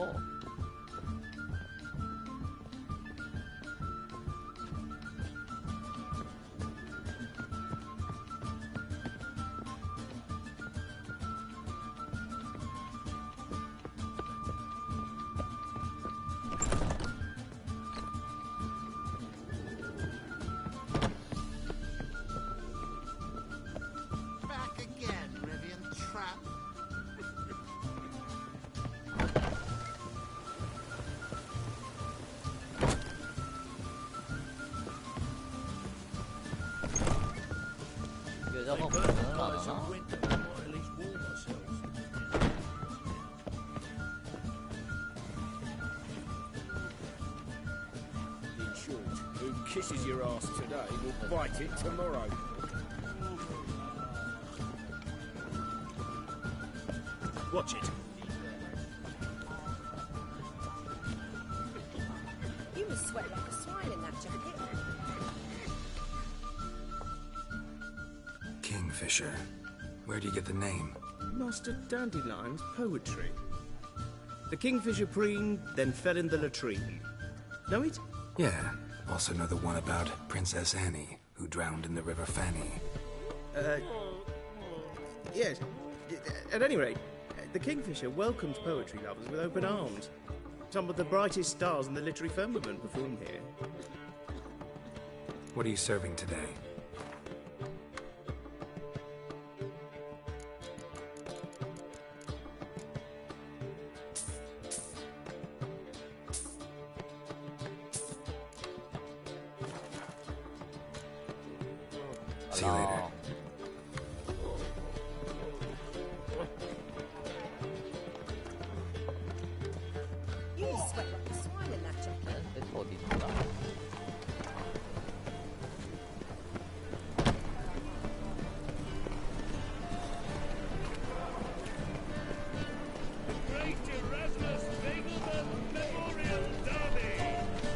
있어. 여자가 보면은 안 하나? In short, who kisses your ass today will bite it tomorrow. Watch it. You must sweat like a swine in that jacket. Kingfisher. Where do you get the name? Master Dandelion's poetry. The kingfisher preened, then fell in the latrine. Know it? Yeah. Also know the one about Princess Annie, who drowned in the River Fanny. Yes. At any rate, the kingfisher welcomes poetry lovers with open arms. Some of the brightest stars in the literary firmament perform here. What are you serving today? See you later. You must sweat like a swine in that jacket. 세트 어디 있나? Great Erasmus Begelman Memorial Derby.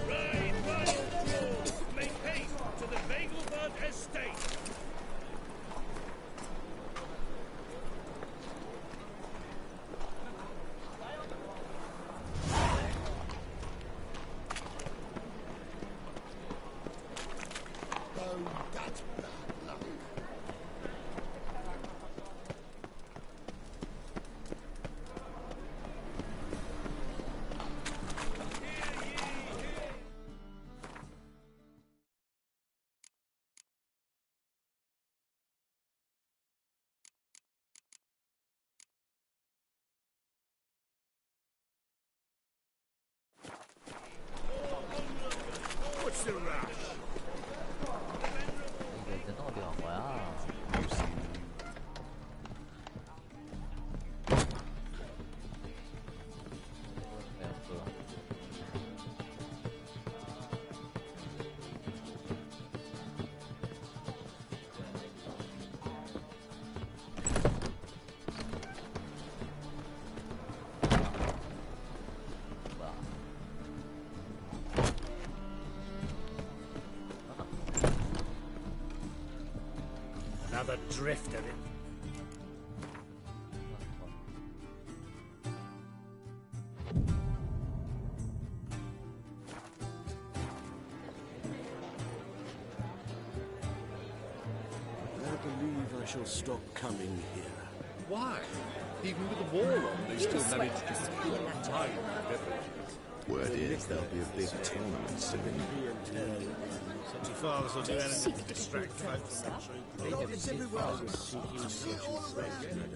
Ride wild draws. Make haste to the Begelbud estate. What's the rush? 얘들은 어디 간 거야? Another drift of it. I believe I shall stop coming here. Why? Even with the war on, they You still must sweat manage like a to swine in that hide jacket. beverages. Word is there'll be a big tournament soon. Your fathers will do You anything to seek to distract keep folk sir. from the truth. Not as everyone was seeking such a friend.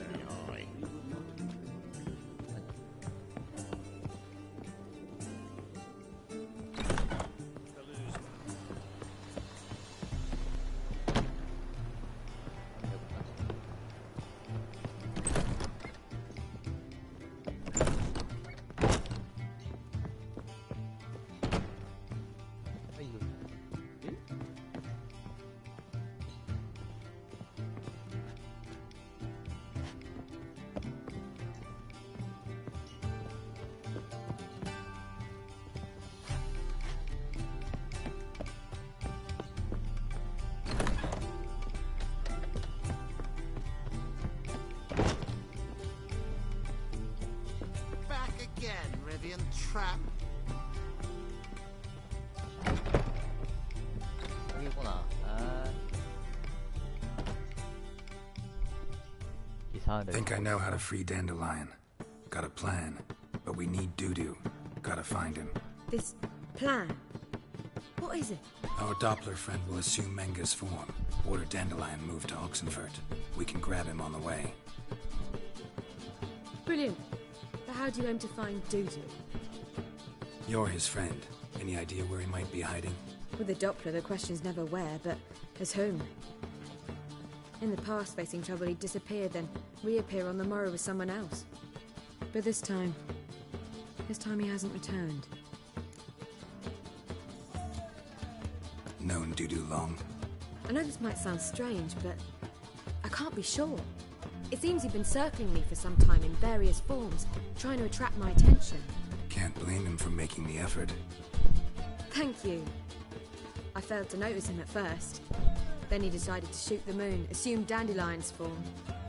trap. 여기구나. 아. 이상한데. Think I know how to free Dandelion. Got a plan, but we need Dudu. Gotta find him. This plan? What is it? Our Doppler friend will assume Menga's form. Order Dandelion moved to Oxenfurt. We can grab him on the way. Brilliant. But how do you aim to find Dudu? You're his friend. Any idea where he might be hiding? With the Doppler, the question's never where, but as whom. In the past, facing trouble, he'd disappear, then reappear on the morrow with someone else. But this time he hasn't returned. Known Dudu long? I know this might sound strange, but I can't be sure. It seems he'd been circling me for some time in various forms, trying to attract my attention. Can't blame him for making the effort. Thank you. I failed to notice him at first. Then he decided to shoot the moon, assume Dandelion's form.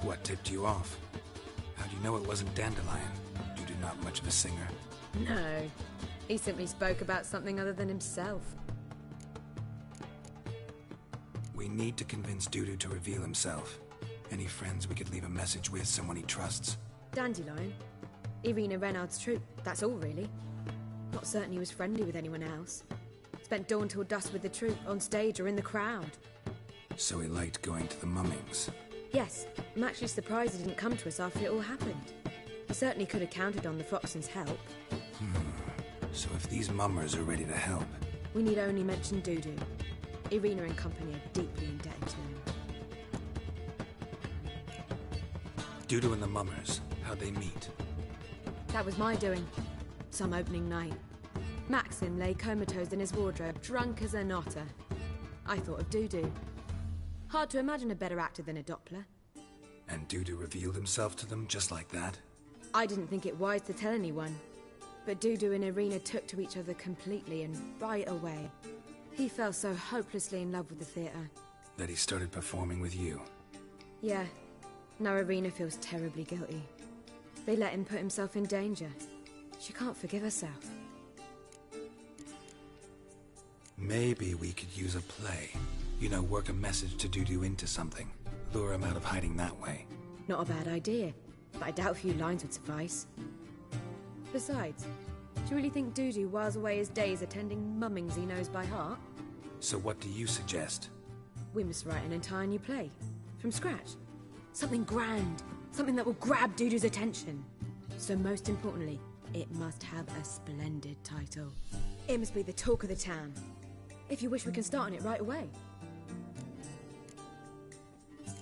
What tipped you off? How do you know it wasn't Dandelion? Dudu not much of a singer. No. He simply spoke about something other than himself. We need to convince Dudu to reveal himself. Any friends we could leave a message with, someone he trusts? Dandelion? Irina Renard's troupe, that's all really. Not certain he was friendly with anyone else. Spent dawn till dusk with the troupe, on stage or in the crowd. So he liked going to the mummings. Yes, I'm actually surprised he didn't come to us after it all happened. He certainly could have counted on the Foxton's help. So if these mummers are ready to help... We need only mention Dudu. Irina and company are deeply indebted to him. Dudu and the mummers, how'd they meet? That was my doing. Some opening night. Maxim lay comatose in his wardrobe, drunk as an otter. I thought of Dudu. Hard to imagine a better actor than a Doppler. And Dudu revealed himself to them just like that? I didn't think it wise to tell anyone. But Dudu and Irina took to each other completely and right away. He fell so hopelessly in love with the theatre. That he started performing with you? Yeah. Now Irina feels terribly guilty. They let him put himself in danger. She can't forgive herself. Maybe we could use a play. You know, work a message to Dudu into something. Lure him out of hiding that way. Not a bad idea, but I doubt a few lines would suffice. Besides, do you really think Dudu whiles away his days attending mummings he knows by heart? So what do you suggest? We must write an entire new play. From scratch. Something grand. Something that will grab Dudu's attention. So most importantly, it must have a splendid title. It must be the talk of the town. If you wish, we can start on it right away.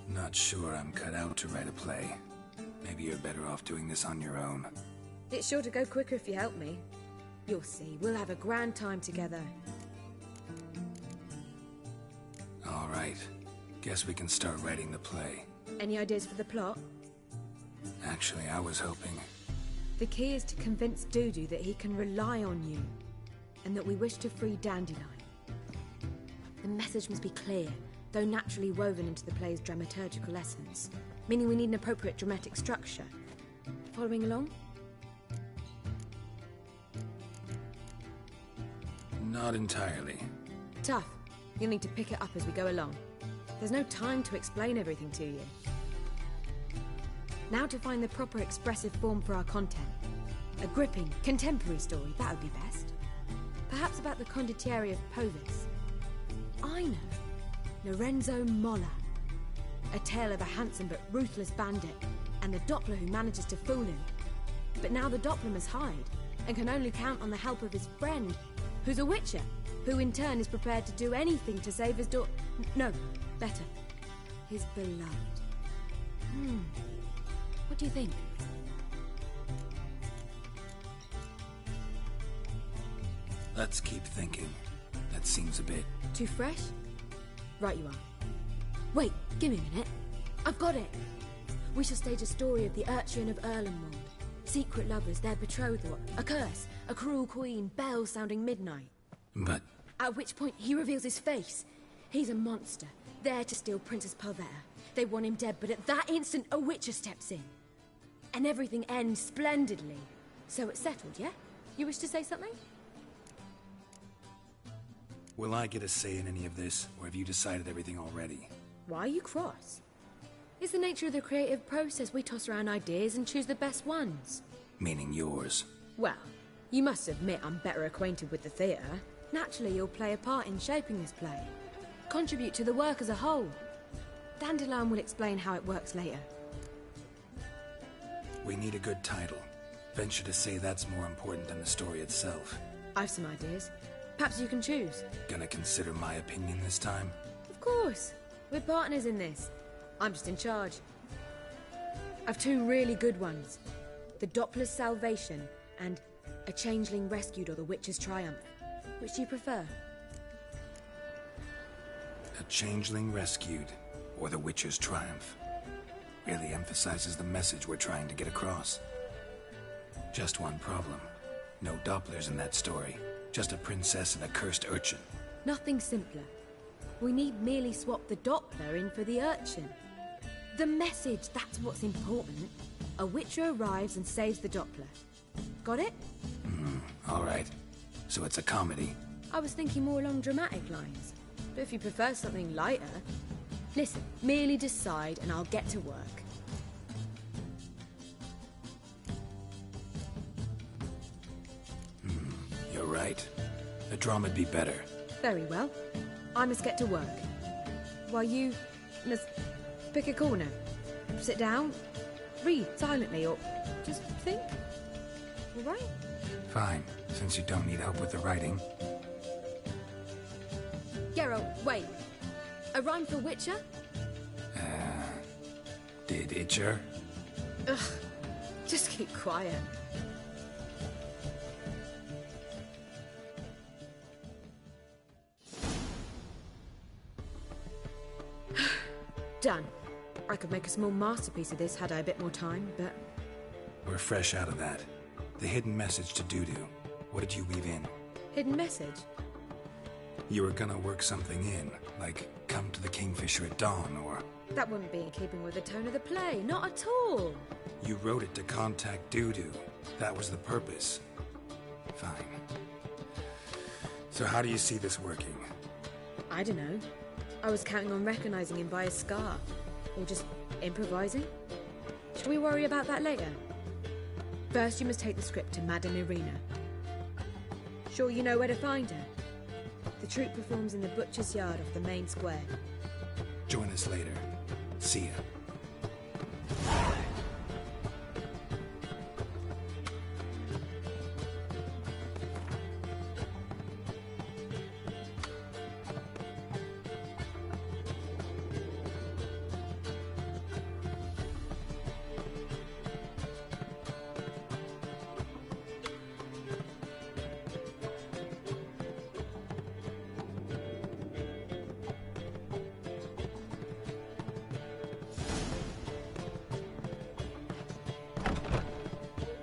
Not sure I'm cut out to write a play. Maybe you're better off doing this on your own. It's sure to go quicker if you help me. You'll see, we'll have a grand time together. All right. Guess we can start writing the play. Any ideas for the plot? Actually, I was hoping... The key is to convince Dudu that he can rely on you, and that we wish to free Dandelion. The message must be clear, though naturally woven into the play's dramaturgical essence, meaning we need an appropriate dramatic structure. Following along? Not entirely. Tough. You'll need to pick it up as we go along. There's no time to explain everything to you. Now to find the proper expressive form for our content. A gripping, contemporary story, that would be best. Perhaps about the condottieri of Povis. I know. Lorenzo Molla. A tale of a handsome but ruthless bandit, and the Doppler who manages to fool him. But now the Doppler must hide, and can only count on the help of his friend, who's a witcher, who in turn is prepared to do anything to save his no, better, his beloved. What do you think? Let's keep thinking. That seems a bit... Too fresh? Right you are. Wait, give me a minute. I've got it! We shall stage a story of the Urchin of Erlenwald. Secret lovers, their betrothal, a curse, a cruel queen, bells sounding midnight. But... At which point he reveals his face. He's a monster, there to steal Princess Palvera. They want him dead, but at that instant a witcher steps in. And everything ends splendidly. So it's settled, yeah? You wish to say something? Will I get a say in any of this, or have you decided everything already? Why are you cross? It's the nature of the creative process. We toss around ideas and choose the best ones. Meaning yours. Well, you must admit I'm better acquainted with the theatre. Naturally, you'll play a part in shaping this play. Contribute to the work as a whole. Dandelion will explain how it works later. We need a good title. Venture to say that's more important than the story itself. I've some ideas. Perhaps you can choose. Gonna consider my opinion this time? Of course. We're partners in this. I'm just in charge. I've two really good ones. The Doppler's Salvation and A Changeling Rescued or The Witch's Triumph. Which do you prefer? A Changeling Rescued, or The Witcher's Triumph. Really emphasizes the message we're trying to get across. Just one problem. No Dopplers in that story. Just a princess and a cursed urchin. Nothing simpler. We need merely swap the Doppler in for the urchin. The message, that's what's important. A Witcher arrives and saves the Doppler. Got it? All right. So it's a comedy. I was thinking more along dramatic lines. But if you prefer something lighter... Listen, merely decide and I'll get to work. You're right. A drama'd be better. Very well. I must get to work. While you must pick a corner. Sit down, read silently, or just think. All right? Fine, since you don't need help with the writing. Geralt, wait. A rhyme for Witcher? Did Itcher? Ugh. Just keep quiet. Done. I could make a small masterpiece of this had I a bit more time, but... We're fresh out of that. The hidden message to Dudu. What did you weave in? Hidden message? You were gonna work something in, like come to the Kingfisher at dawn, or... That wouldn't be in keeping with the tone of the play, not at all. You wrote it to contact Dudu. That was the purpose. Fine. So how do you see this working? I don't know. I was counting on recognizing him by his scar. Or just improvising. Should we worry about that later? First, you must take the script to Madame Irina. Sure you know where to find her? The troupe performs in the butcher's yard off the main square. Join us later. See ya.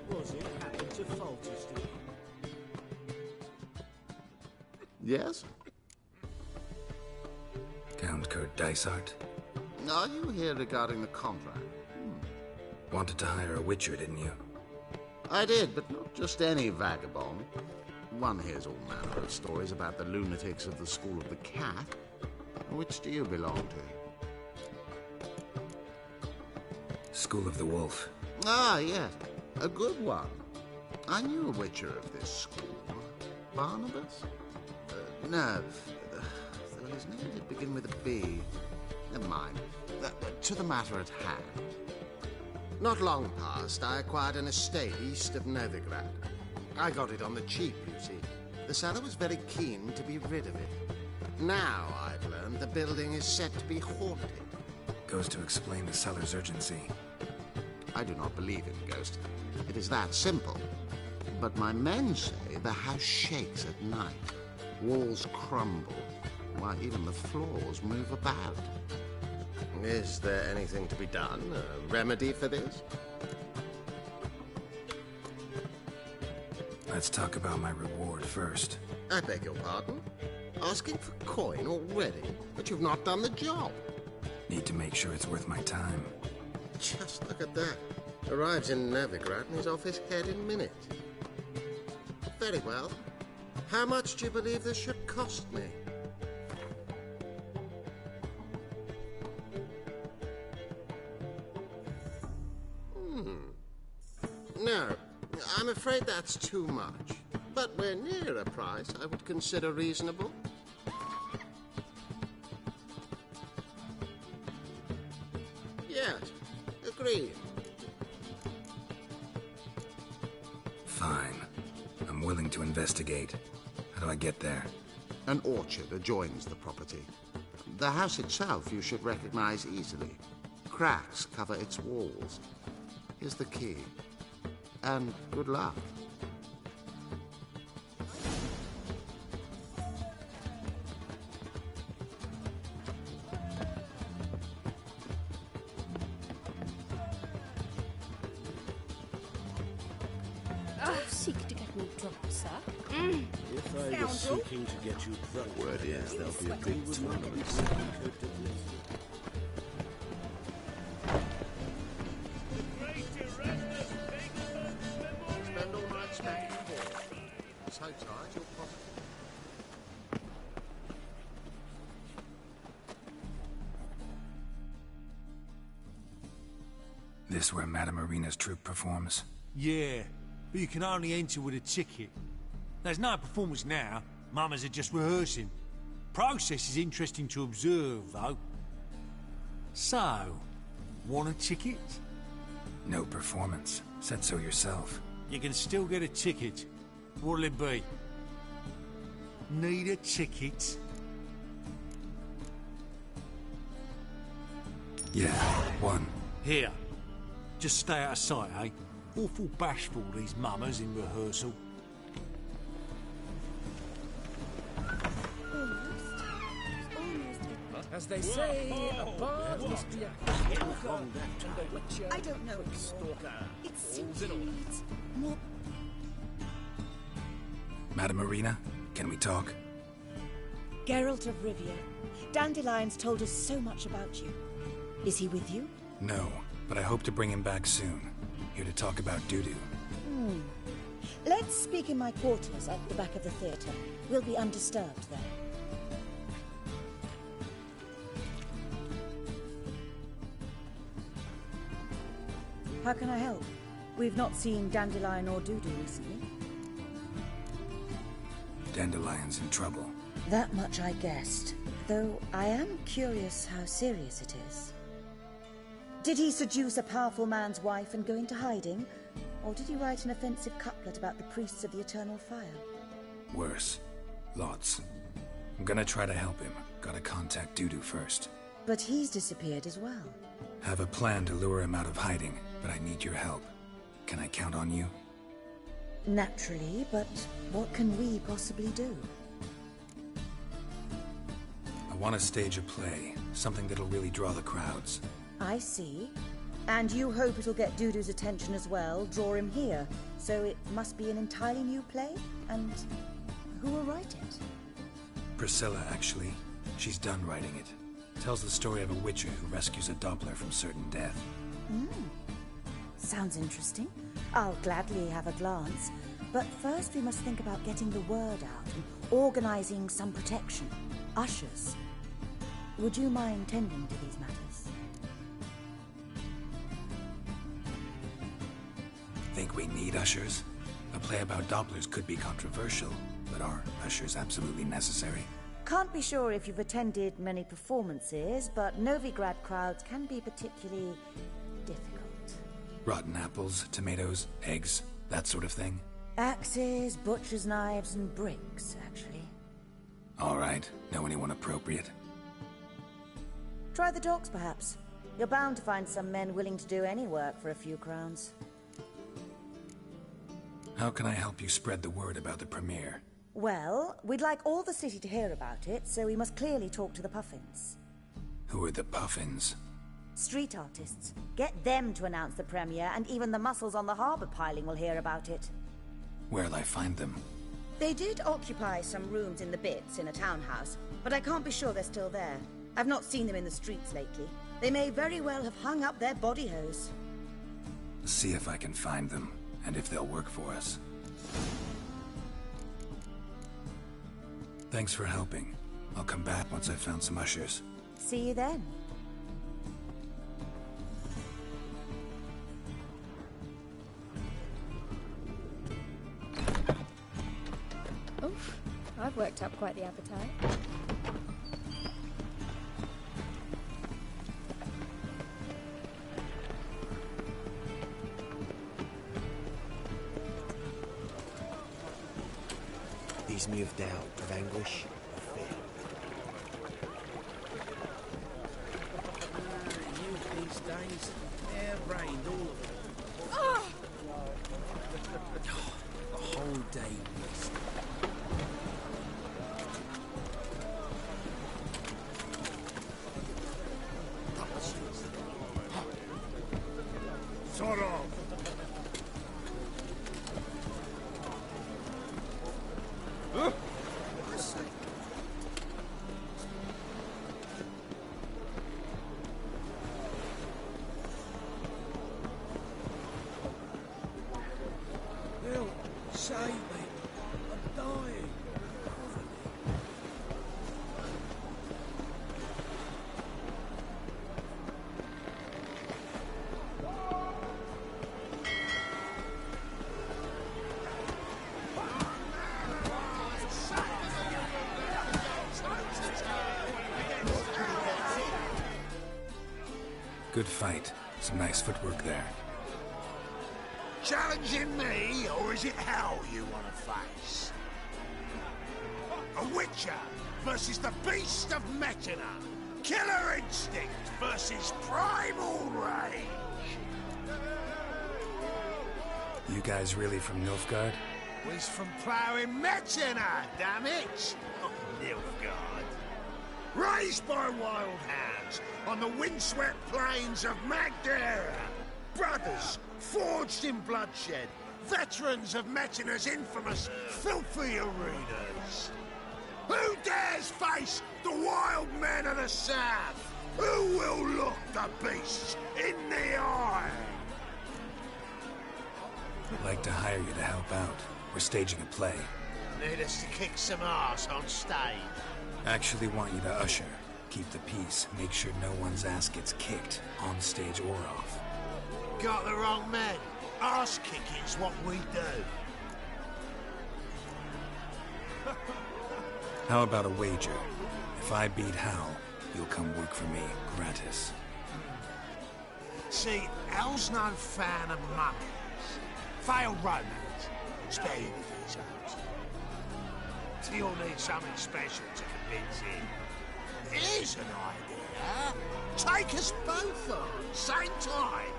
Was it happened to Folteston? Yes? Count Kurt Dysart. Are you here regarding the contract? Wanted to hire a Witcher, didn't you? I did, but not just any vagabond. One hears all manner of stories about the lunatics of the School of the Cat. Which do you belong to? School of the Wolf. Ah, yes. A good one. I knew a Witcher of this school. Barnabas? No. Though his name did begin with a B. Never mind. To the matter at hand. Not long past, I acquired an estate east of Novigrad. I got it on the cheap, you see. The seller was very keen to be rid of it. Now, I've learned the building is said to be haunted. Goes to explain the seller's urgency. I do not believe in ghosts. It is that simple. But my men say the house shakes at night. Walls crumble. Why, even the floors move about. Is there anything to be done? A remedy for this? Let's talk about my reward first. I beg your pardon? Asking for coin already? But you've not done the job. Need to make sure it's worth my time. Just look at that. Arrives in Novigrad and is off his head in minutes. Very well. How much do you believe this should cost me? No, I'm afraid that's too much. But we're near a price I would consider reasonable. Yes, agreed. Fine. I'm willing to investigate. How do I get there? An orchard adjoins the property. The house itself you should recognize easily. Cracks cover its walls. Here's the key. And good luck. Seek to get me drunk, sir. If I was seeking to get you drunk, word is there'll be a big tournament. Spend all night stacking balls. So tight you'll probably... This where Madame Arena's troupe performs? Yeah, but you can only enter with a ticket. There's no performance now. Mamas are just rehearsing. Process is interesting to observe, though. So, want a ticket? No performance. Said so yourself. You can still get a ticket. What'll it be? Need a ticket? Yeah, one. Here. Just stay out of sight, eh? Awful bashful, these mamas in rehearsal. As they say, a bard must be a stalker and a witcher. I don't know. Stalker. It simply needs more. Madame Arena, can we talk? Geralt of Rivia. Dandelion's told us so much about you. Is he with you? No, but I hope to bring him back soon. Here to talk about Dudu. Let's speak in my quarters at the back of the theatre. We'll be undisturbed there. How can I help? We've not seen Dandelion or Dudu recently. Dandelion's in trouble. That much I guessed, though I am curious how serious it is. Did he seduce a powerful man's wife and go into hiding? Or did he write an offensive couplet about the priests of the eternal fire? Worse. Lots. I'm gonna try to help him. Gotta contact Dudu first. But he's disappeared as well. Have a plan to lure him out of hiding, but I need your help. Can I count on you? Naturally, but what can we possibly do? I want to stage a play. Something that'll really draw the crowds. I see. And you hope it'll get Dudu's attention as well, draw him here. So it must be an entirely new play? And who will write it? Priscilla, actually. She's done writing it. Tells the story of a witcher who rescues a Doppler from certain death. Sounds interesting. I'll gladly have a glance. But first we must think about getting the word out and organizing some protection. Ushers. Would you mind tending to these matters? Think we need ushers? A play about Dopplers could be controversial, but are ushers absolutely necessary? Can't be sure if you've attended many performances, but Novigrad crowds can be particularly difficult. Rotten apples, tomatoes, eggs, that sort of thing? Axes, butcher's knives, and bricks, actually. All right. Know anyone appropriate? Try the docks, perhaps. You're bound to find some men willing to do any work for a few crowns. How can I help you spread the word about the premiere? Well, we'd like all the city to hear about it, so we must clearly talk to the Puffins. Who are the Puffins? Street artists. Get them to announce the premiere, and even the muscles on the harbour piling will hear about it. Where'll I find them? They did occupy some rooms in the Bits in a townhouse, but I can't be sure they're still there. I've not seen them in the streets lately. They may very well have hung up their body hose. See if I can find them, and if they'll work for us. Thanks for helping. I'll come back once I've found some ushers. See you then. Oof, I've worked up quite the appetite. These me of doubt, of anguish, of fear. Youth these days, hair-brained, all of them. Oh! A whole day missed. Sort of. Help, save me. I'm dying. Good fight. Some nice footwork there. Challenging me, or is it hell you want to face? A Witcher versus the Beast of Metina. Killer instinct versus primal rage. You guys really from Nilfgaard? We's from ploughing Metina, damn it! Oh, Nilfgaard. Raised by wild hands on the windswept plains of Magdera. Brothers forged in bloodshed. Veterans of Metina's infamous filthy arenas. Who dares face the wild men of the south? Who will look the beasts in the eye? I'd like to hire you to help out. We're staging a play. Need us to kick some ass on stage. Actually want you to usher. Keep the peace. Make sure no one's ass gets kicked, on stage or off. Got the wrong men. Ass kicking's what we do. How about a wager? If I beat Hal, you'll come work for me, gratis. See, Hal's no fan of mummies. Failed romance. Spare you the details. He'll need something special to convince him. Here's an idea. Take us both on, same time.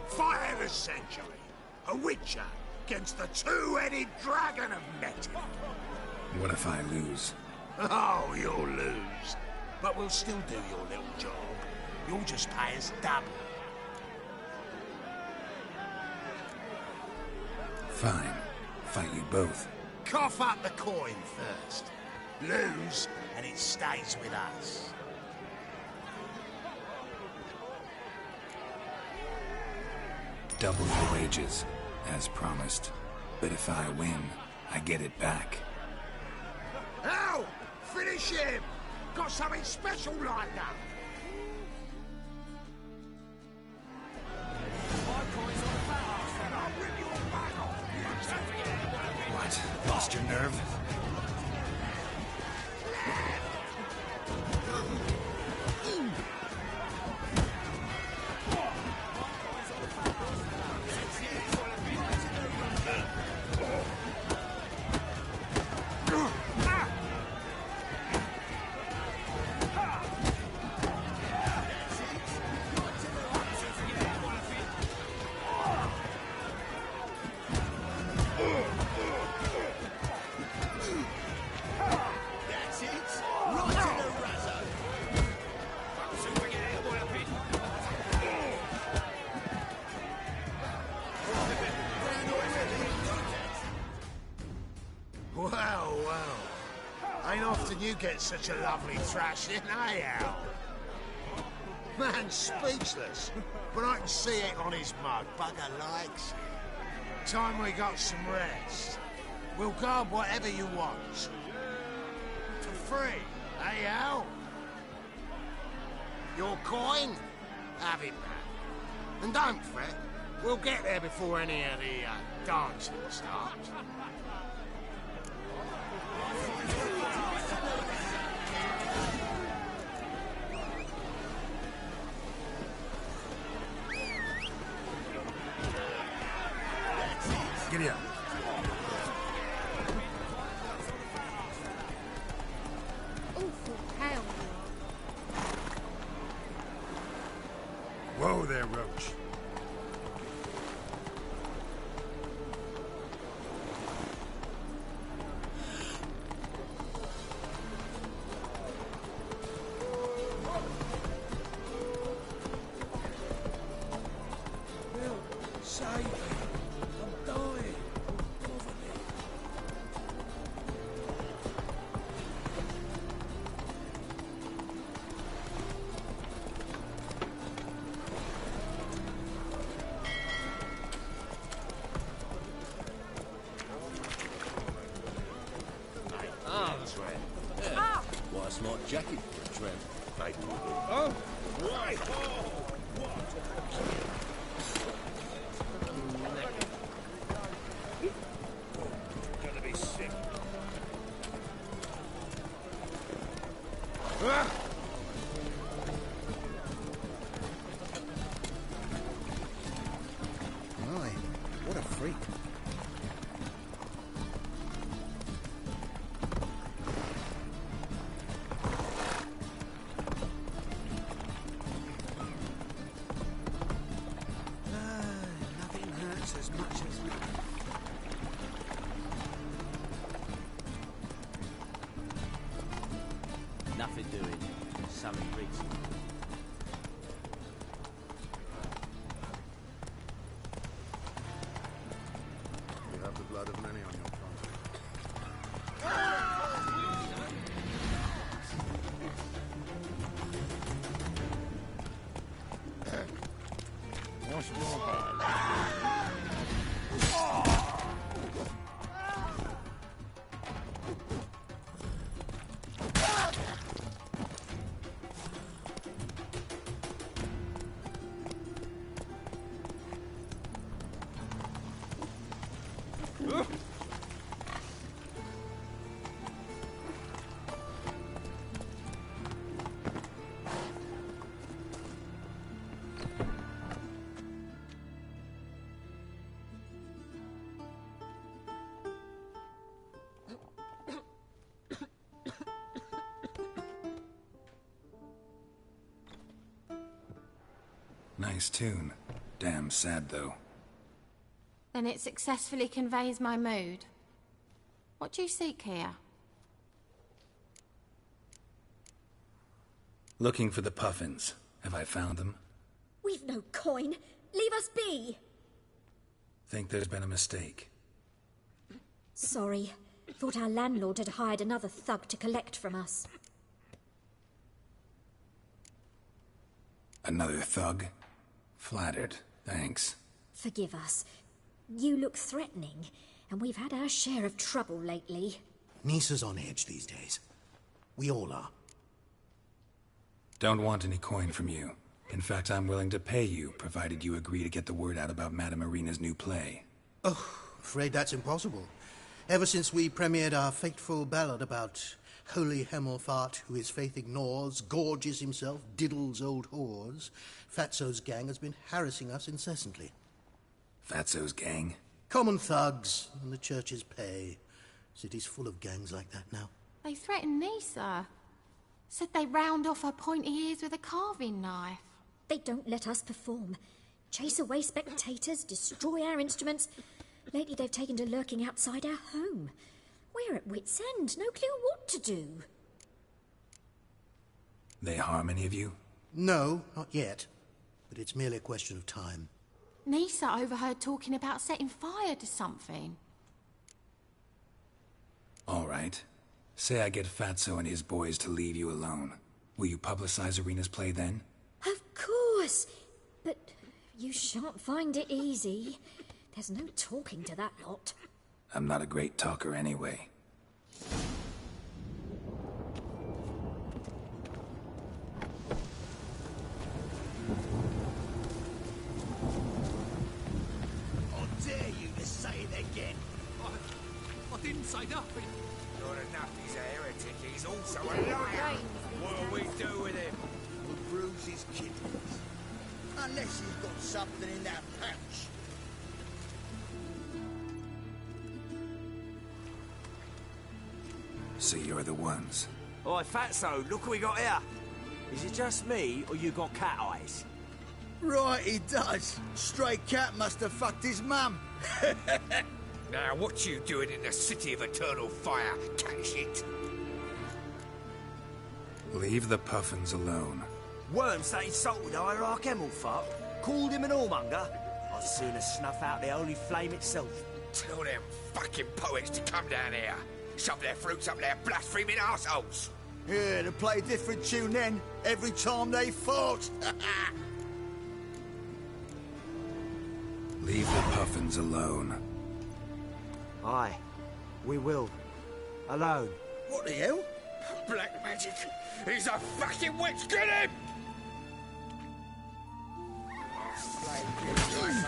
Fight of the century. A Witcher against the two-headed dragon of Metina. What if I lose? Oh, you'll lose. But we'll still do your little job. You'll just pay us double. Fine. Fight you both. Cough up the coin first. Lose, and it stays with us. Double your wages, as promised. But if I win, I get it back. Ow! Finish him! Got something special lined up. What? Lost your nerve? Ain't often you get such a lovely thrashing, eh, Al? Man's speechless, but I can see it on his mug. Bugger likes it. Time we got some rest. We'll guard whatever you want. free, eh, Al? Your coin? Have it back. And don't fret, we'll get there before any of the dancing starts. Giddy up. Awful hell. Whoa there, Roach. Save me. I'm dying. Bother me. Why, it's like jacket for a tramp. Maybe we'll do. Oh, right. Oh, what? Gonna be sick. My, what a freak. Nothing hurts as much as... Nothing doing. Something recent. You have the blood of many on your conscience. Wash your hands. Nice tune. Damn sad, though. Then it successfully conveys my mood. What do you seek here? Looking for the puffins. Have I found them? We've no coin. Leave us be. Think there's been a mistake. Sorry. Thought our landlord had hired another thug to collect from us. Another thug? Flattered. Thanks. Forgive us. You look threatening, and we've had our share of trouble lately. Nisa's on edge these days. We all are. Don't want any coin from you. In fact, I'm willing to pay you, provided you agree to get the word out about Madame Irina's new play. Oh, afraid that's impossible. Ever since we premiered our fateful ballad about holy Hemmelfart, who his faith ignores, gorges himself, diddles old whores, Fatso's gang has been harassing us incessantly. Fatso's gang? Common thugs, and the church's pay. City's full of gangs like that now. They threatened Nisa. Said they round off her pointy ears with a carving knife. They don't let us perform. Chase away spectators, destroy our instruments. Lately they've taken to lurking outside our home. We're at wit's end, no clue what to do. They harm any of you? No, not yet. But it's merely a question of time. Nisa overheard talking about setting fire to something. All right. Say I get Fatso and his boys to leave you alone. Will you publicize Irina's play then? Of course. But you shan't find it easy. There's no talking to that lot. I'm not a great talker anyway. Unless he's got something in that pouch. So you're the ones. Oi, Fatso, look what we got here. Is it just me, or you got cat eyes? Right, he does. Stray cat must have fucked his mum. Now, what you doing in the city of eternal fire, cat shit? Leave the puffins alone. Worms that insulted hoyakimm, fuck. Called him an whoremonger. I'd sooner snuff out the holy flame itself. Tell them fucking poets to come down here. Shove their fruits up their blaspheming arseholes. Yeah, to play a different tune then, every time they fought. Leave the puffins alone. Aye, we will. Alone. What the hell? Black magic! He's a fucking witch! Get him!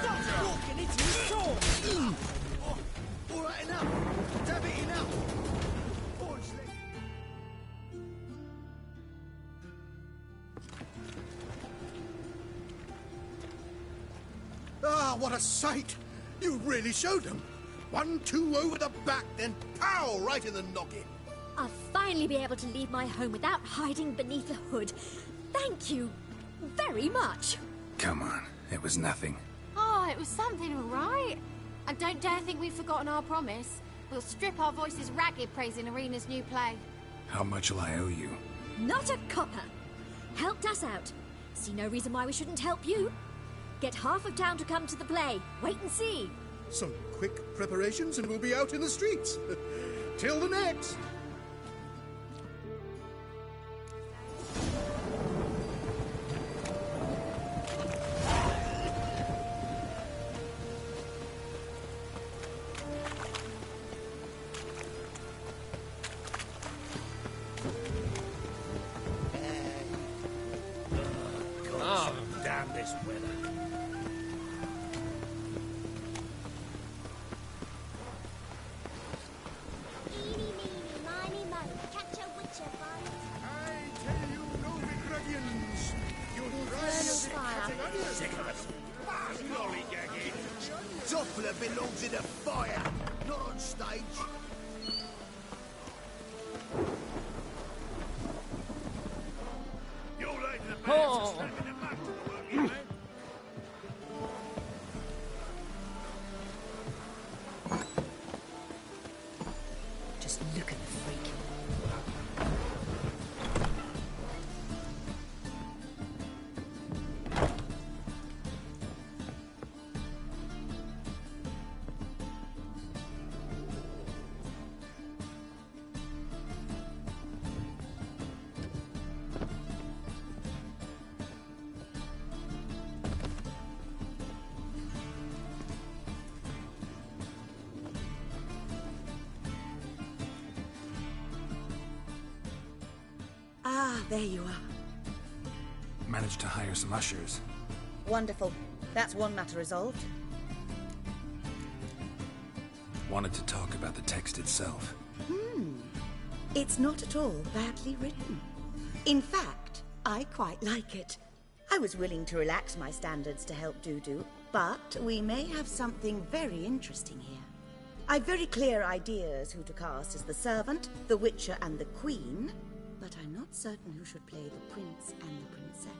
Stop walking into his sword! All right, enough. Damn it, enough. Ah, what a sight! You really showed them. 1-2 over the back, then pow! Right in the noggin. I'll finally be able to leave my home without hiding beneath a hood. Thank you very much. Come on, it was nothing. Oh, it was something, all right. And don't dare think we've forgotten our promise. We'll strip our voices ragged praising Arena's new play. How much will I owe you? Not a copper. Helped us out. See no reason why we shouldn't help you. Get half of town to come to the play. Wait and see. Some quick preparations and we'll be out in the streets. Till the next. Oh, damn this weather. Doppler belongs in a fire, not on stage. You're late to the pants and slapping the mud to the working man. Just look at the freak. Ah, there you are. Managed to hire some ushers. Wonderful. That's one matter resolved. Wanted to talk about the text itself. It's not at all badly written. In fact, I quite like it. I was willing to relax my standards to help Dudu, but we may have something very interesting here. I've very clear ideas who to cast as the servant, the witcher, and the queen, but I'm not certain who should play the prince and the princess.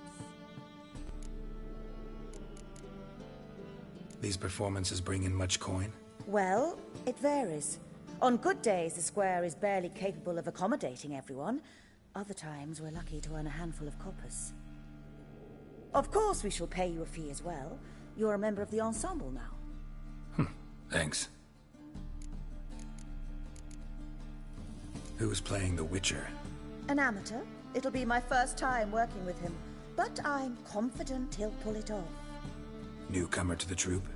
These performances bring in much coin? Well, it varies. On good days, the square is barely capable of accommodating everyone. Other times, we're lucky to earn a handful of coppers. Of course, we shall pay you a fee as well. You're a member of the ensemble now. Thanks. Who's playing the Witcher? An amateur. It'll be my first time working with him, but I'm confident he'll pull it off. Newcomer to the troupe?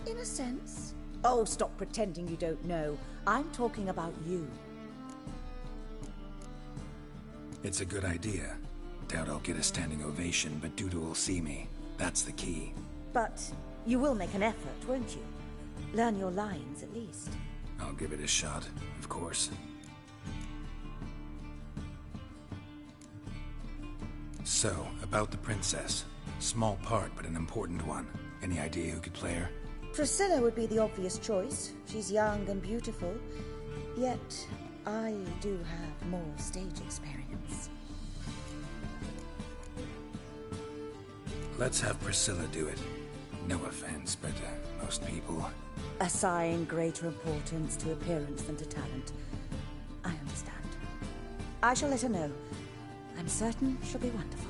In a sense. Oh, stop pretending you don't know. I'm talking about you. It's a good idea. Doubt I'll get a standing ovation, but Dudu will see me. That's the key. But you will make an effort, won't you? Learn your lines, at least. I'll give it a shot, of course. So, about the princess. Small part, but an important one. Any idea who could play her? Priscilla would be the obvious choice. She's young and beautiful. Yet, I do have more stage experience. Let's have Priscilla do it. No offense, but most people... Assign greater importance to appearance than to talent. I understand. I shall let her know. I'm certain she'll be wonderful.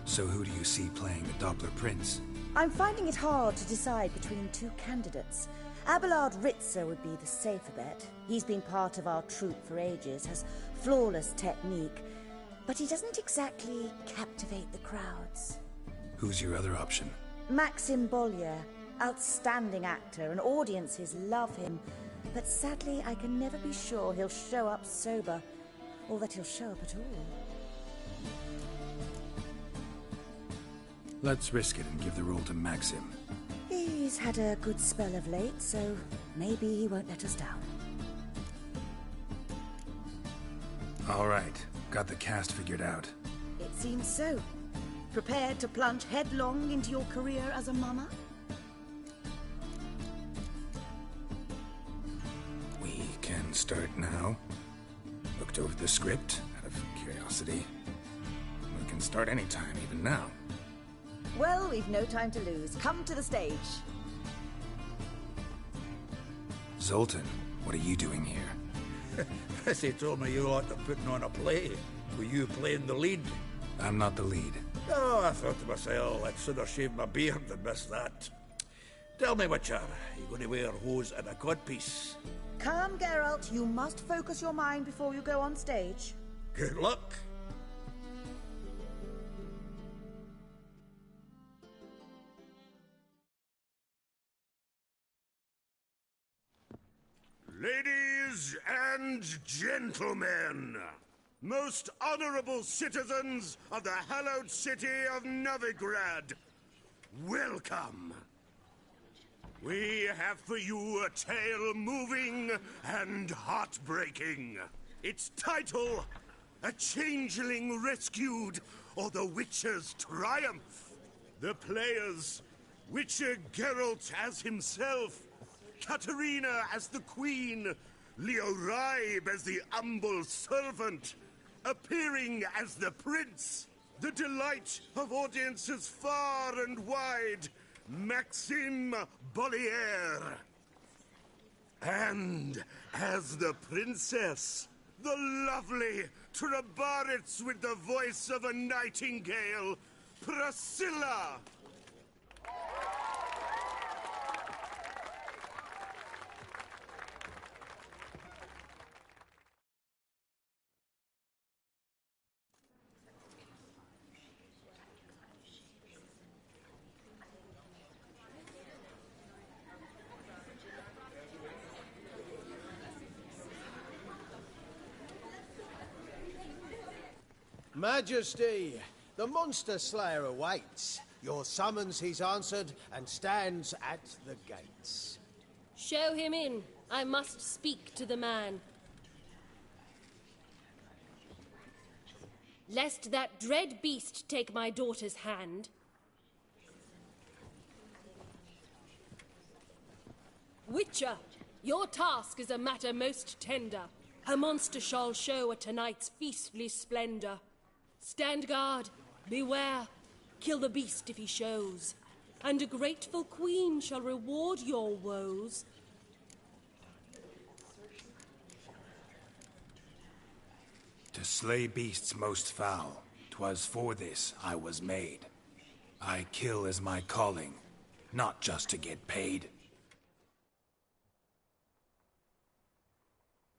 So who do you see playing the Doppler Prince? I'm finding it hard to decide between two candidates. Abelard Ritzer would be the safer bet. He's been part of our troupe for ages, has flawless technique, but he doesn't exactly captivate the crowds. Who's your other option? Maxim Bollier, outstanding actor, and audiences love him. But sadly, I can never be sure he'll show up sober, or that he'll show up at all. Let's risk it and give the role to Maxim. He's had a good spell of late, so maybe he won't let us down. All right, got the cast figured out. It seems so. Prepared to plunge headlong into your career as a mama? We can start now. Looked over the script, out of curiosity. We can start anytime, even now. Well, we've no time to lose. Come to the stage. Zoltan, what are you doing here? They told me you ought to putting on a play. Were you playing the lead? I'm not the lead. Oh, I thought to myself, I'd sooner shave my beard than miss that. Tell me, Witcher, are you going to wear hose and a codpiece? Calm, Geralt. You must focus your mind before you go on stage. Good luck. Ladies and gentlemen, most honorable citizens of the hallowed city of Novigrad, welcome. We have for you a tale moving and heartbreaking. Its title, A Changeling Rescued, or the Witcher's Triumph. The players, Witcher Geralt as himself, Katerina as the Queen, Leo Raib as the humble servant, appearing as the Prince, the delight of audiences far and wide, Maxim Bollier. And as the Princess, the lovely Trebaritz with the voice of a nightingale, Priscilla. Majesty, the Monster Slayer awaits. Your summons he's answered and stands at the gates. Show him in. I must speak to the man. Lest that dread beast take my daughter's hand. Witcher, your task is a matter most tender. Her monster shall show at tonight's feastly splendor. Stand guard, beware, kill the beast if he shows, and a grateful queen shall reward your woes. To slay beasts most foul, 'twas for this I was made. I kill as my calling, not just to get paid.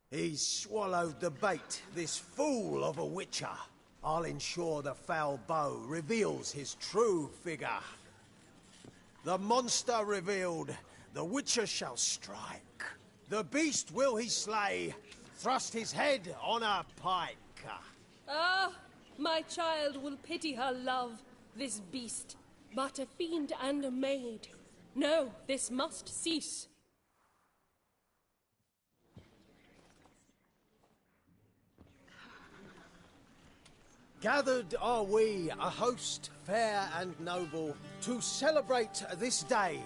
He's swallowed the bait, this fool of a Witcher. I'll ensure the foul bow reveals his true figure. The monster revealed, the Witcher shall strike. The beast will he slay, thrust his head on a pike. Ah, my child will pity her love, this beast, but a fiend and a maid. No, this must cease. Gathered are we, a host fair and noble, to celebrate this day,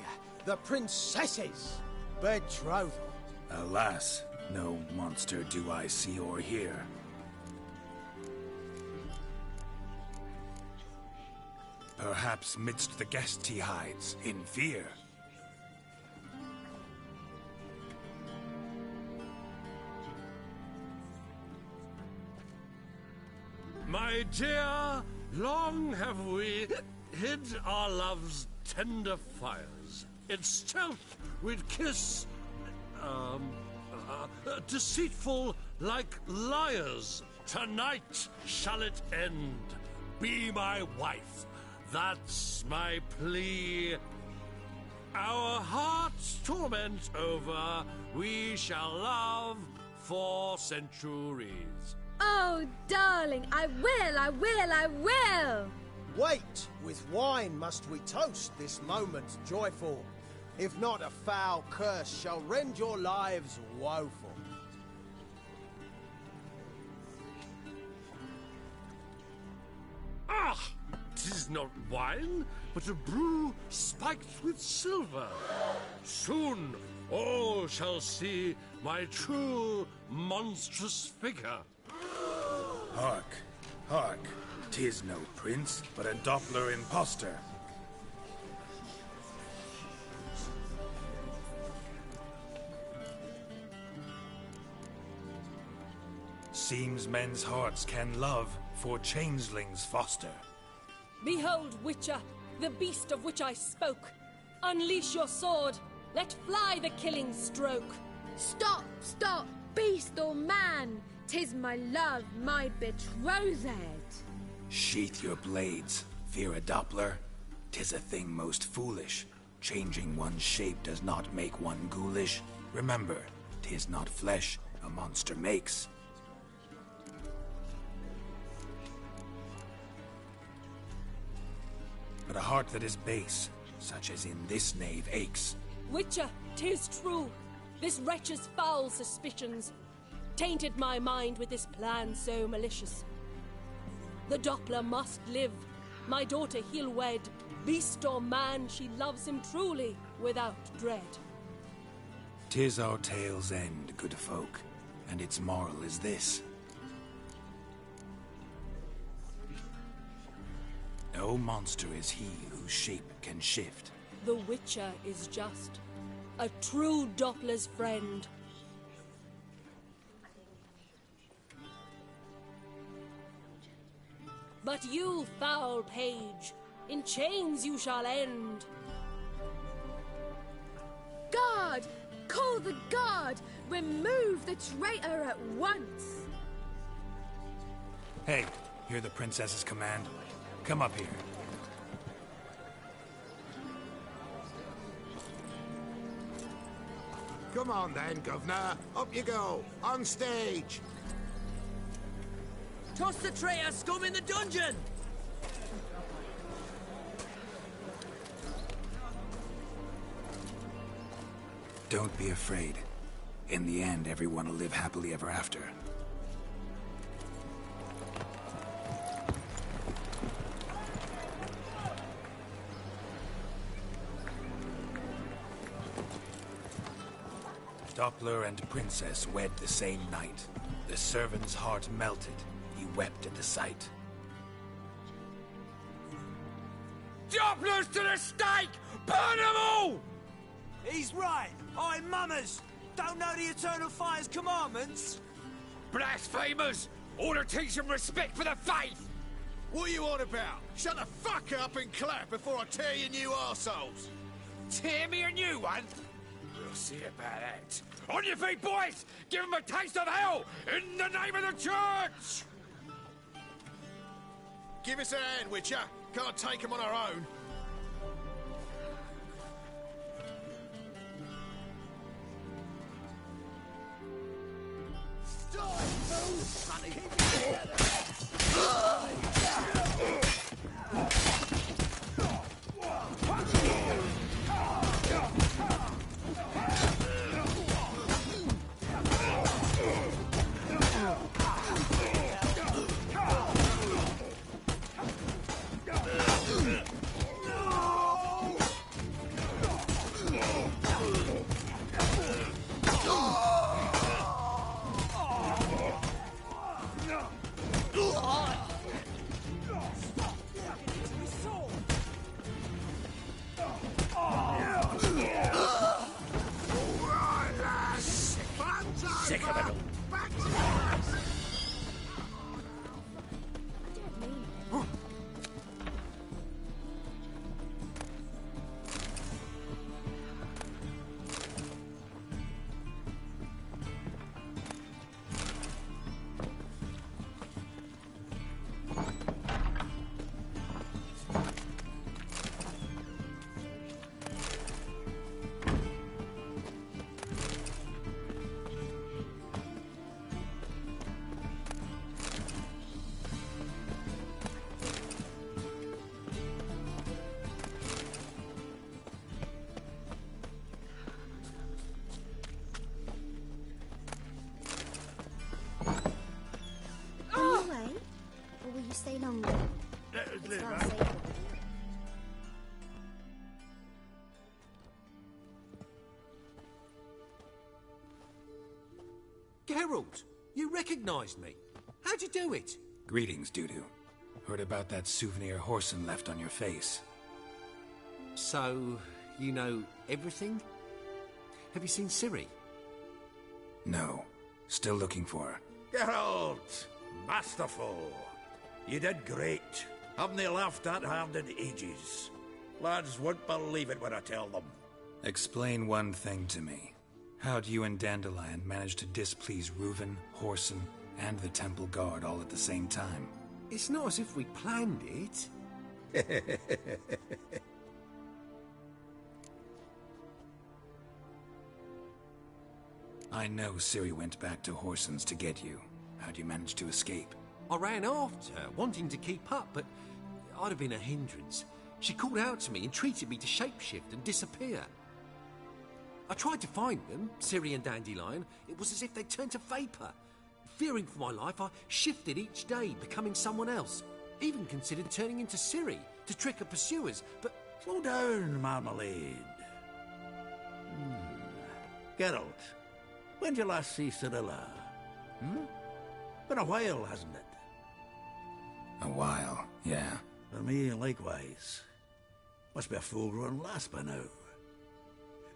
the princess's betrothal. Alas, no monster do I see or hear. Perhaps midst the guests he hides, in fear. My dear, long have we hid our love's tender fires. In stealth we'd kiss, deceitful like liars. Tonight shall it end. Be my wife. That's my plea. Our hearts torment over, we shall love for centuries. Oh, darling, I will! Wait, with wine must we toast this moment joyful. If not, a foul curse shall rend your lives woeful. Ah! 'Tis not wine, but a brew spiked with silver. Soon all shall see my true monstrous figure. Hark, hark. 'Tis no prince, but a Doppler impostor. Seems men's hearts can love, for changelings foster. Behold, Witcher, the beast of which I spoke. Unleash your sword. Let fly the killing stroke. Stop, stop, beast or man. 'Tis my love, my betrothed. Sheath your blades, fear a Doppler. 'Tis a thing most foolish. Changing one's shape does not make one ghoulish. Remember, 'tis not flesh a monster makes. But a heart that is base, such as in this knave aches. Witcher, 'tis true. This wretch's foul suspicions tainted my mind with this plan so malicious. The Doppler must live. My daughter he'll wed. Beast or man, she loves him truly, without dread. 'Tis our tale's end, good folk, and its moral is this. No monster is he whose shape can shift. The Witcher is just a true Doppler's friend. But you, foul page, in chains you shall end. Guard! Call the guard! Remove the traitor at once! Hey, hear the princess's command? Come up here. Come on then, Governor. Up you go. On stage. Toss the traitor scum in the dungeon! Don't be afraid. In the end, everyone will live happily ever after. Doppler and Princess wed the same night. The servant's heart melted. He wept at the sight. Dopplers to the stake! Burn them all! He's right. I'm mummers. Don't know the Eternal Fire's commandments? Blasphemers! Ought to teach them respect for the faith! What are you on about? Shut the fuck up and clap before I tear you new arseholes. Tear me a new one? We'll see about that. On your feet, boys! Give them a taste of hell! In the name of the church! Give us a hand, Witcher. Can't take them on our own. sick of it all. Stay longer. It's far safer with you. Geralt, you recognized me. How'd you do it? Greetings, Dudu. Heard about that souvenir Horson left on your face. So, you know everything? Have you seen Ciri? No. Still looking for her. Geralt! Masterful! You did great. Haven't they laughed that hard in ages? Lads won't believe it when I tell them. Explain one thing to me. How'd you and Dandelion manage to displease Reuven, Horson, and the Temple Guard all at the same time? It's not as if we planned it. I know Ciri went back to Horson's to get you. How'd you manage to escape? I ran after her, wanting to keep up, but I'd have been a hindrance. She called out to me and treated me to shapeshift and disappear. I tried to find them, Ciri and Dandelion. It was as if they'd turned to vapour. Fearing for my life, I shifted each day, becoming someone else. Even considered turning into Ciri to trick her pursuers, but... Slow down, Marmalade. Geralt, when did you last see Cirilla? Been a while, hasn't it? A while, yeah. For me, likewise. Must be a full-grown lass by now.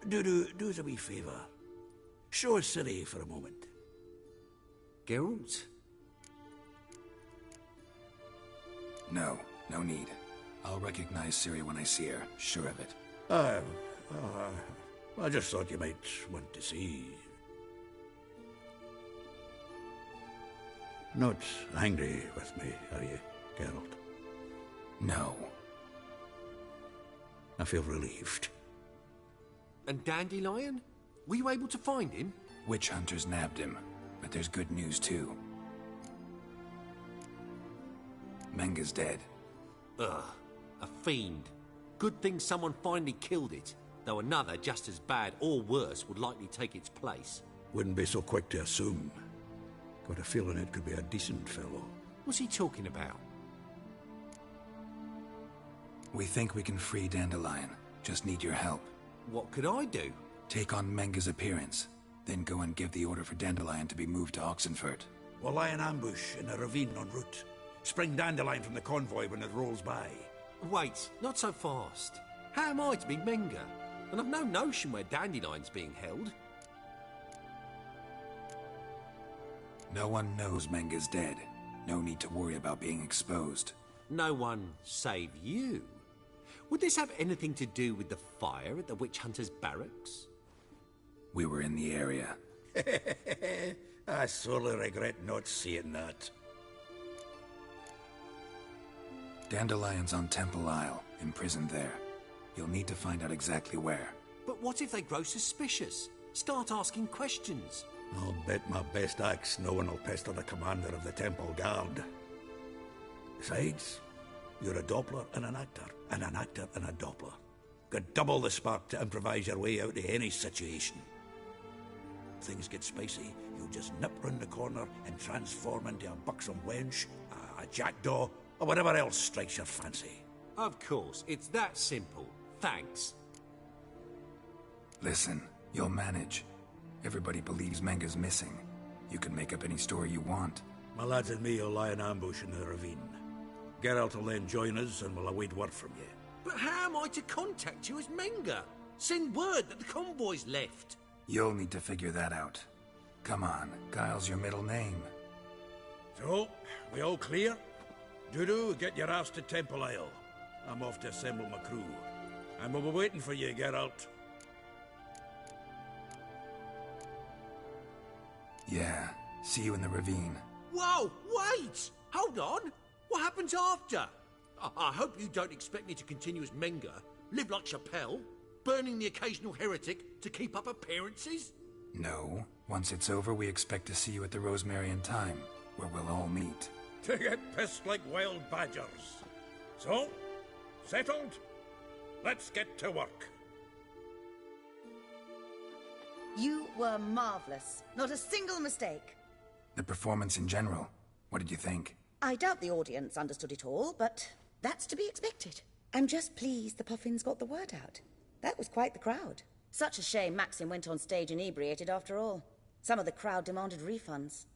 Do us a wee favour. Show us Ciri for a moment. Geralt? No need. I'll recognize Ciri when I see her, sure of it. I just thought you might want to see. Not angry with me, are you, Geralt? No. I feel relieved. And Dandelion? Were you able to find him? Witch hunters nabbed him, but there's good news too. Menga's dead. Ugh, a fiend. Good thing someone finally killed it, though another just as bad or worse would likely take its place. Wouldn't be so quick to assume. Got a feeling it could be a decent fellow. What's he talking about? We think we can free Dandelion. Just need your help. What could I do? Take on Menga's appearance, then go and give the order for Dandelion to be moved to Oxenfurt. We'll lie in ambush in a ravine en route. Spring Dandelion from the convoy when it rolls by. Wait, not so fast. How am I to be Menga? And I've no notion where Dandelion's being held. No one knows Menga's dead. No need to worry about being exposed. No one save you? Would this have anything to do with the fire at the witch hunters' barracks? We were in the area. I sorely regret not seeing that. Dandelion's on Temple Isle, imprisoned there. You'll need to find out exactly where. But what if they grow suspicious? Start asking questions? I'll bet my best axe no one will pester the commander of the Temple Guard. Besides, you're a Doppler and an actor, and an actor and a Doppler. Got double the spark to improvise your way out of any situation. If things get spicy, you'll just nip round the corner and transform into a buxom wench, a jackdaw, or whatever else strikes your fancy. Of course, it's that simple. Thanks. Listen, you'll manage. Everybody believes Menga's missing. You can make up any story you want. My lads and me will lie in ambush in the ravine. Geralt will then join us and we'll await word from you. But how am I to contact you as Menga? Send word that the convoy's left. You'll need to figure that out. Come on, Guile's your middle name. So, we all clear? Dudu, get your ass to Temple Isle. I'm off to assemble my crew. And we'll be waiting for you, Geralt. Yeah, see you in the ravine. Whoa, wait! Hold on! What happens after? I hope you don't expect me to continue as Menger, live like Chappelle, burning the occasional heretic to keep up appearances? No. Once it's over, we expect to see you at the Rosemary and Thyme, where we'll all meet. To get pissed like wild badgers. So, settled? Let's get to work. You were marvellous. Not a single mistake. The performance in general, what did you think? I doubt the audience understood it all, but that's to be expected. I'm just pleased the Puffins got the word out. That was quite the crowd. Such a shame Maxim went on stage inebriated after all. Some of the crowd demanded refunds.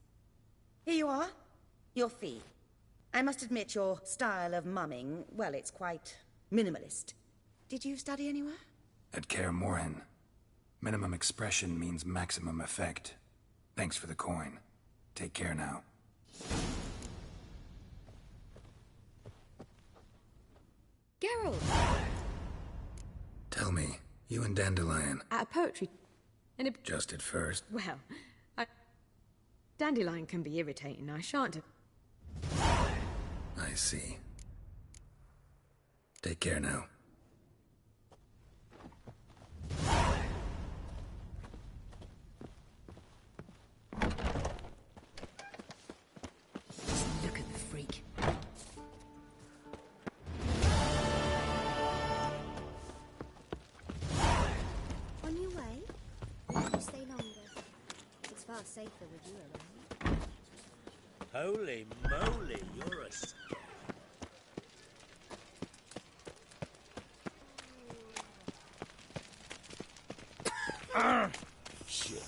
Here you are. Your fee. I must admit your style of mumming, well, it's quite minimalist. Did you study anywhere? At Kaer Morhen. Minimum expression means maximum effect. Thanks for the coin. Take care now. Geralt! Tell me, you and Dandelion... At a poetry... And a... Just at first. Well, Dandelion can be irritating. I shan't have... I see. Take care now. Look at the freak. On your way? Or you stay longer? It's far safer with you around. Holy moly, you're a... Shit.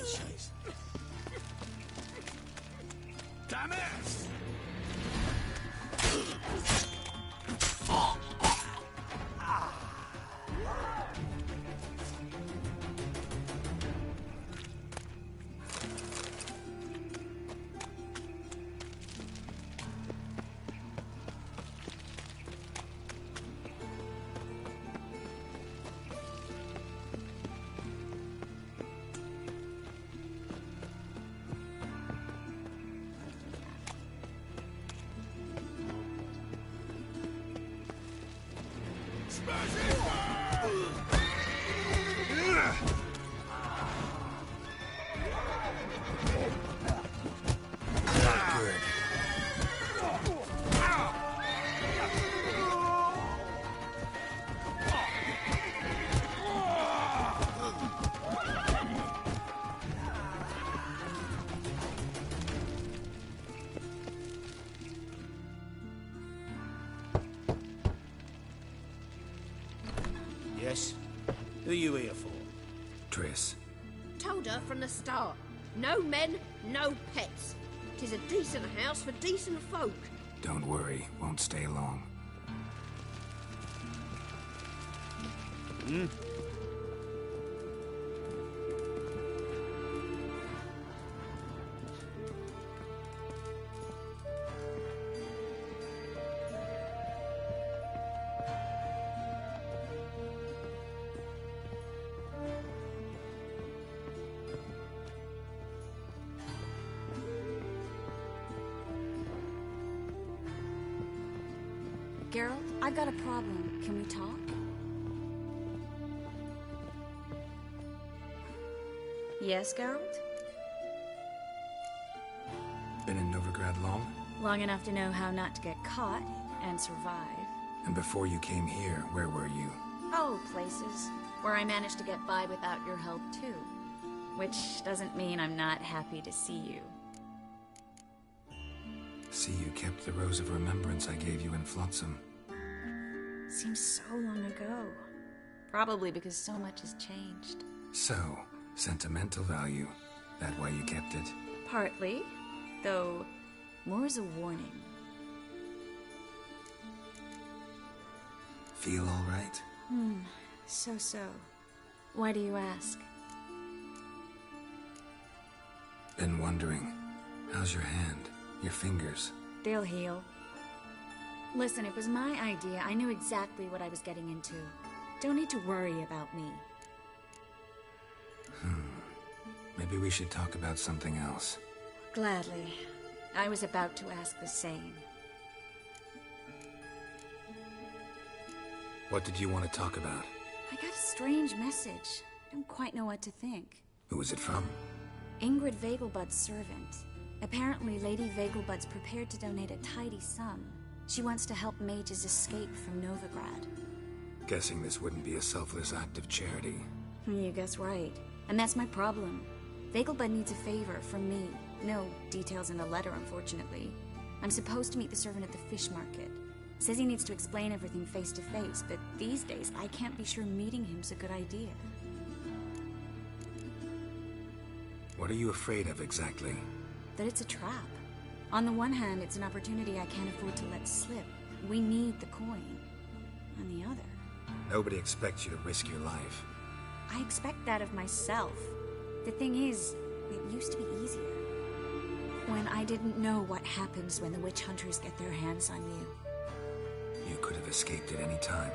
Chase. Damn it! Yes? Who are you here for? Triss. Told her from the start. No men, no pets. 'Tis a decent house for decent folk. Don't worry, won't stay long. Geralt, I got a problem. Can we talk? Yes, Geralt? Been in Novigrad long? Long enough to know how not to get caught and survive. And before you came here, where were you? Oh, places where I managed to get by without your help, too. Which doesn't mean I'm not happy to see you. See, you kept the rose of remembrance I gave you in Flotsam. Seems so long ago. Probably because so much has changed. So, sentimental value. That why you kept it? Partly, though more as a warning. Feel all right? So. Why do you ask? Been wondering. How's your hand? Your fingers? They'll heal. Listen, it was my idea. I knew exactly what I was getting into. Don't need to worry about me. Maybe we should talk about something else. Gladly. I was about to ask the same. What did you want to talk about? I got a strange message. Don't quite know what to think. Who was it from? Ingrid Vegelbud's servant. Apparently, Lady Vegelbud's prepared to donate a tidy sum. She wants to help mages escape from Novigrad. Guessing this wouldn't be a selfless act of charity. You guess right. And that's my problem. Vegelbud needs a favor from me. No details in the letter, unfortunately. I'm supposed to meet the servant at the fish market. Says he needs to explain everything face to face, but these days I can't be sure meeting him's a good idea. What are you afraid of exactly? That it's a trap. On the one hand, it's an opportunity I can't afford to let slip. We need the coin. On the other... Nobody expects you to risk your life. I expect that of myself. The thing is, it used to be easier. When I didn't know what happens when the witch hunters get their hands on you. You could have escaped at any time.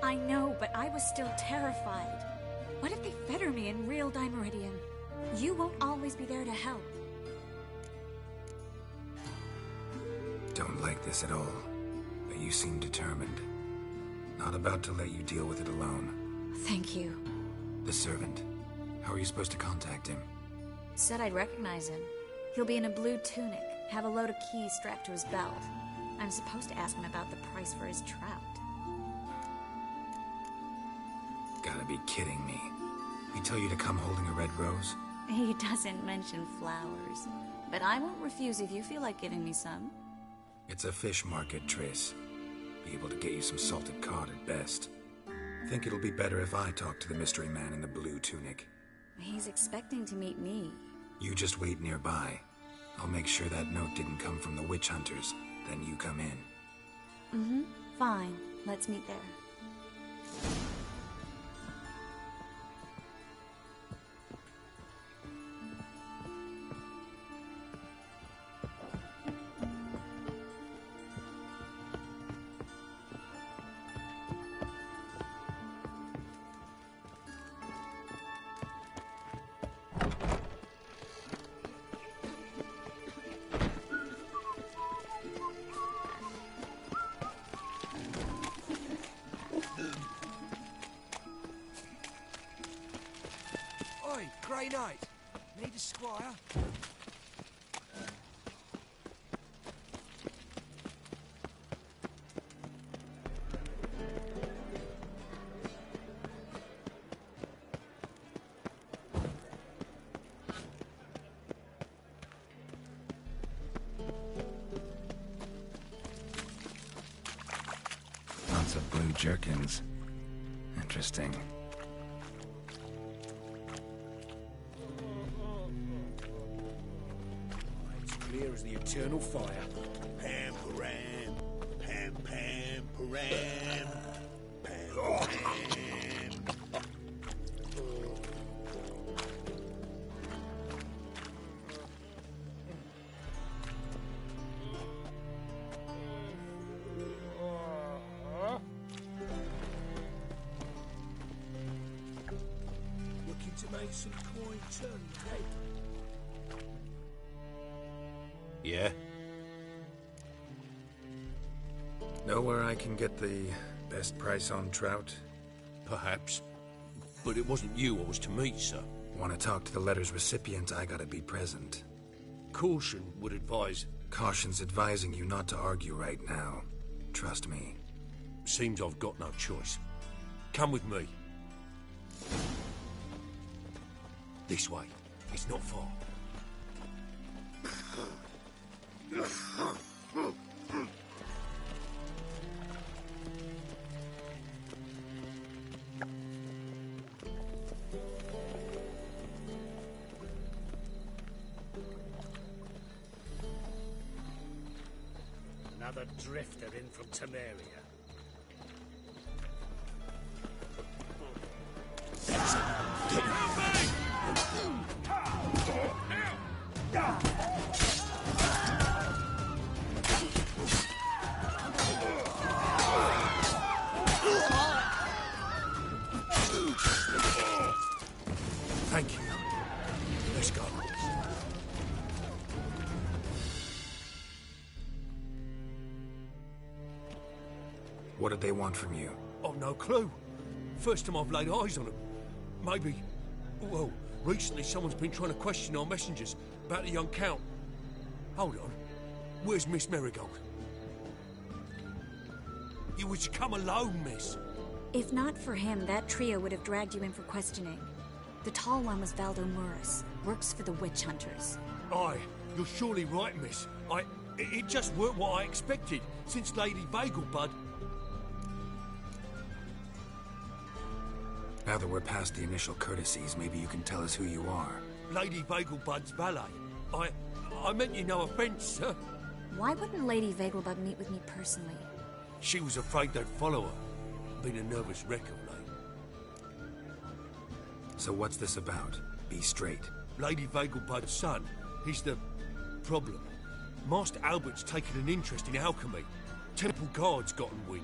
I know, but I was still terrified. What if they fetter me in real Dimeridian? You won't always be there to help. Don't like this at all, but you seem determined. Not about to let you deal with it alone. Thank you. The servant. How are you supposed to contact him? Said I'd recognize him. He'll be in a blue tunic, have a load of keys strapped to his belt. I'm supposed to ask him about the price for his trout. Gotta be kidding me. He tell you to come holding a red rose? He doesn't mention flowers. But I won't refuse if you feel like giving me some. It's a fish market, Triss. Be able to get you some salted cod at best. Think it'll be better if I talk to the mystery man in the blue tunic. He's expecting to meet me. You just wait nearby. I'll make sure that note didn't come from the witch hunters. Then you come in. Fine. Let's meet there. Oi, Grey Knight. Need a squire? Lots of blue jerkins. Interesting. Clear as the eternal fire. Pam param, pam pam param, pam pam. Looking to make some coin turn red. Yeah? Know where I can get the best price on trout? Perhaps. But it wasn't you I was to meet, sir. Want to talk to the letter's recipient, I gotta be present. Caution would advise... Caution's advising you not to argue right now. Trust me. Seems I've got no choice. Come with me. This way. It's not far. Another drifter in from Temeria. Thank you. Let's go. What did they want from you? I've no clue. First time I've laid eyes on them. Maybe... Well, recently someone's been trying to question our messengers about the young Count. Hold on. Where's Miss Marigold? You was to come alone, miss. If not for him, that trio would have dragged you in for questioning. The tall one was Valdo Muris, works for the witch hunters. Aye, you're surely right, miss. It just weren't what I expected, since Lady Vagelbud... Now that we're past the initial courtesies, maybe you can tell us who you are. Lady Vagelbud's valet. I meant you no offence, sir. Why wouldn't Lady Vagelbud meet with me personally? She was afraid they'd follow her. Been a nervous wreck of late. So what's this about? Be straight. Lady Vagelbud's son, he's the problem. Master Albert's taken an interest in alchemy. Temple guards gotten wind.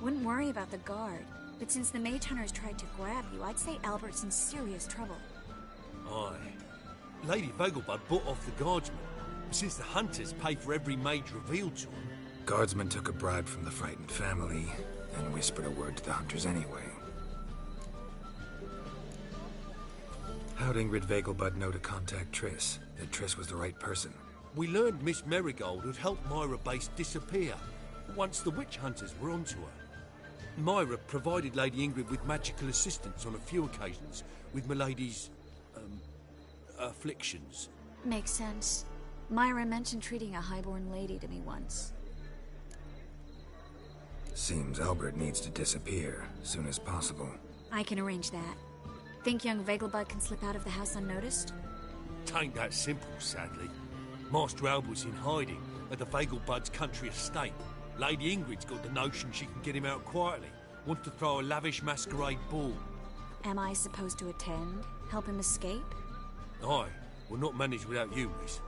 Wouldn't worry about the guard, but since the mage hunters tried to grab you, I'd say Albert's in serious trouble. Aye. Lady Vagelbud bought off the guardsmen, since the hunters pay for every mage revealed to them. Guardsmen took a bribe from the frightened family and whispered a word to the hunters anyway. How'd Ingrid Vagelbud know to contact Triss? That Triss was the right person? We learned Miss Marigold had helped Myra Base disappear once the witch hunters were onto her. Myra provided Lady Ingrid with magical assistance on a few occasions with Milady's, afflictions. Makes sense. Myra mentioned treating a highborn lady to me once. Seems Albert needs to disappear soon as possible. I can arrange that. Think young Vagelbud can slip out of the house unnoticed? Tain't that simple, sadly. Master Albert's in hiding at the Vagelbud's country estate. Lady Ingrid's got the notion she can get him out quietly. Wants to throw a lavish masquerade ball. Am I supposed to attend? Help him escape? Aye. We'll not manage without you, miss.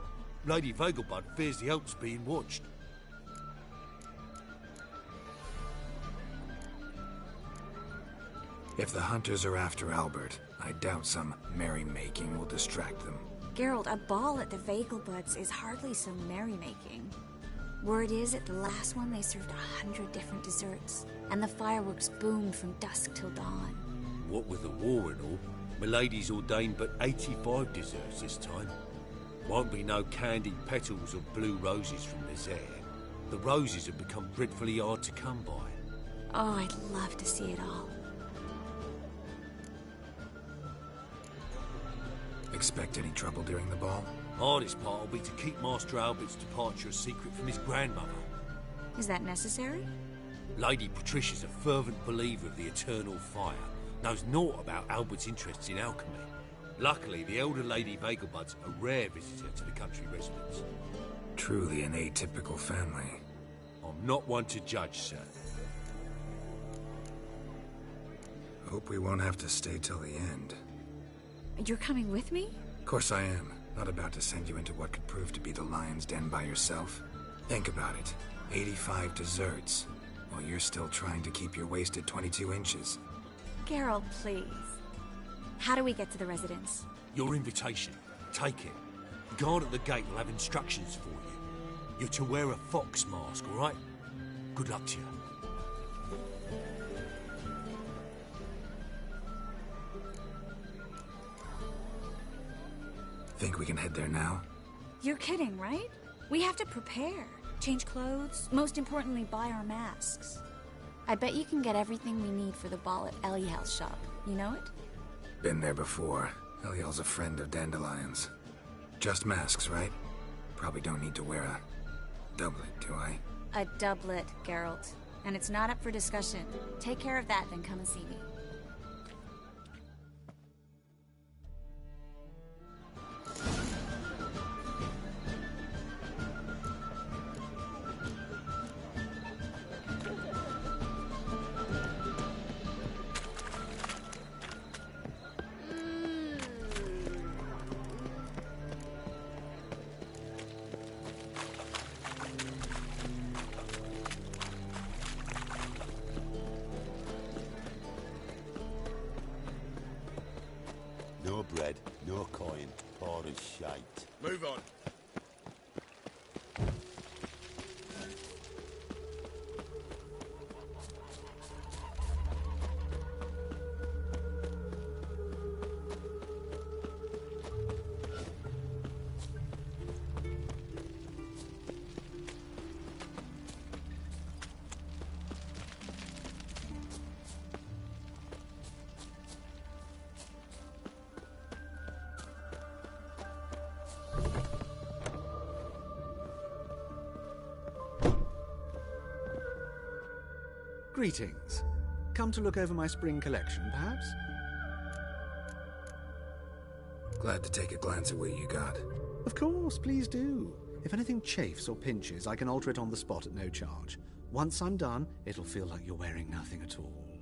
Lady Vagelbud fears the Alp's being watched. If the hunters are after Albert, I doubt some merrymaking will distract them. Geralt, a ball at the Vagelbuds is hardly some merrymaking. Word is, at the last one they served 100 different desserts, and the fireworks boomed from dusk till dawn. What with the war and all, Milady's ordained but 85 desserts this time. Won't be no candied petals or blue roses from Nazaire. The roses have become dreadfully hard to come by. Oh, I'd love to see it all. Expect any trouble during the ball? Hardest part will be to keep Master Albert's departure a secret from his grandmother. Is that necessary? Lady Patricia's a fervent believer of the eternal fire. Knows naught about Albert's interests in alchemy. Luckily, the elder Lady Vagelbud's a rare visitor to the country residence. Truly an atypical family. I'm not one to judge, sir. Hope we won't have to stay till the end. You're coming with me? Of course I am. Not about to send you into what could prove to be the lion's den by yourself. Think about it. 85 desserts, while you're still trying to keep your waist at 22 inches. Geralt, please. How do we get to the residence? Your invitation. Take it. The guard at the gate will have instructions for you. You're to wear a fox mask, all right? Good luck to you. Think we can head there now? You're kidding, right? We have to prepare. Change clothes. Most importantly, buy our masks. I bet you can get everything we need for the ball at Eliel's shop. You know it? Been there before. Eliel's a friend of Dandelion's. Just masks, right? Probably don't need to wear a doublet, do I? A doublet, Geralt. And it's not up for discussion. Take care of that, then come and see me. No bread, no coin, poor as shite. Move on. Greetings. Come to look over my spring collection, perhaps? Glad to take a glance at what you got. Of course, please do. If anything chafes or pinches, I can alter it on the spot at no charge. Once I'm done, it'll feel like you're wearing nothing at all.